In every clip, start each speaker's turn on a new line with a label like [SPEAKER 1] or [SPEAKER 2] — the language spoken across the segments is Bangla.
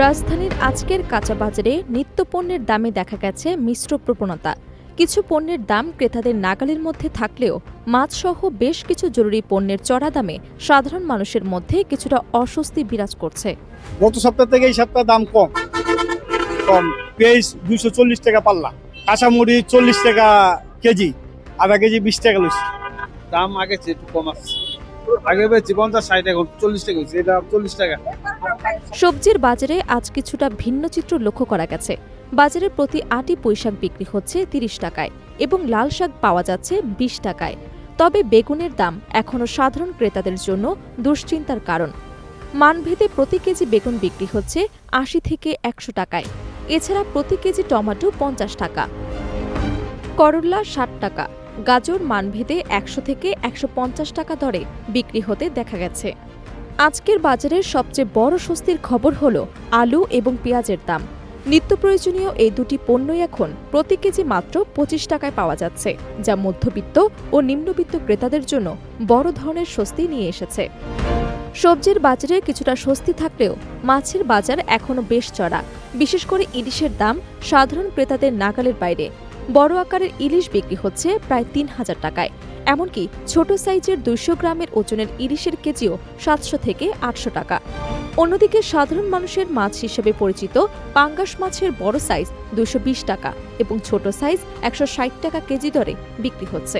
[SPEAKER 1] রাজধানীর আজকের কাঁচা বাজারে নিত্যপণ্যের দামে দেখা গেছে মিশ্র প্রবণতা। কিছু পণ্যের দাম ক্রেতাদের নাগালের মধ্যে থাকলেও মাছসহ বেশ কিছু জরুরি পণ্যের চড়া দামে সাধারণ মানুষের মধ্যে কিছুটা অস্বস্তি বিরাজ করছে।
[SPEAKER 2] গত সপ্তাহ থেকে এই সপ্তাহ দাম কম কম পেঁয়াজ 240 টাকা পাল্লা, কাঁচামরিচ 40 টাকা কেজি, আধা কেজি 20 টাকা লইছে।
[SPEAKER 3] দাম আগে চেয়ে একটু কম আসছে। আগে বেচছি 50-60 এখন 40 টাকা হয়েছে, এটা 40 টাকা।
[SPEAKER 1] সবজির বাজারে আজ কিছুটা ভিন্ন চিত্র লক্ষ্য করা গেছে। বাজারে প্রতি আটি পুঁইশাক বিক্রি হচ্ছে 30 টাকায় এবং লাল শাক পাওয়া যাচ্ছে 20 টাকায়। তবে বেগুনের দাম এখনও সাধারণ ক্রেতাদের জন্য দুশ্চিন্তার কারণ। মানভেদে প্রতি কেজি বেগুন বিক্রি হচ্ছে 80 থেকে 100 টাকায়। এছাড়া প্রতি কেজি টমেটো 50 টাকা, করল্লা 60 টাকা, গাজর মানভেদে 100 থেকে 150 টাকা দরে বিক্রি হতে দেখা গেছে। আজকের বাজারের সবচেয়ে বড় স্বস্তির খবর হল আলু এবং পেঁয়াজের দাম। নিত্য প্রয়োজনীয় এই দুটি পণ্যই এখন প্রতি কেজি মাত্র 25 টাকায় পাওয়া যাচ্ছে, যা মধ্যবিত্ত ও নিম্নবিত্ত ক্রেতাদের জন্য বড় ধরনের স্বস্তি নিয়ে এসেছে। সবজির বাজারে কিছুটা স্বস্তি থাকলেও মাছের বাজার এখনও বেশ চড়া। বিশেষ করে ইলিশের দাম সাধারণ ক্রেতাদের নাগালের বাইরে। বড় আকারের ইলিশ বিক্রি হচ্ছে প্রায় 3000 টাকায়। এমনকি ছোট সাইজের 200 গ্রামের ওজনের ইলিশের কেজিও 700 থেকে 800 টাকা। অন্যদিকে সাধারণ মানুষের মাছ হিসেবে পরিচিত পাঙ্গাস মাছের বড় সাইজ 220 টাকা এবং ছোট সাইজ 160 টাকা কেজি দরে বিক্রি হচ্ছে।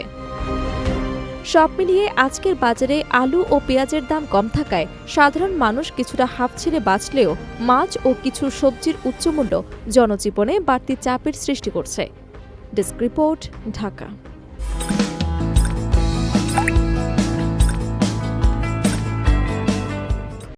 [SPEAKER 1] সব মিলিয়ে আজকের বাজারে আলু ও পেঁয়াজের দাম কম থাকায় সাধারণ মানুষ কিছুটা হাঁফ ছেড়ে বাঁচলেও মাছ ও কিছু সবজির উচ্চমূল্য জনজীবনে বাড়তি চাপের সৃষ্টি করছে। Desk report, Dhaka.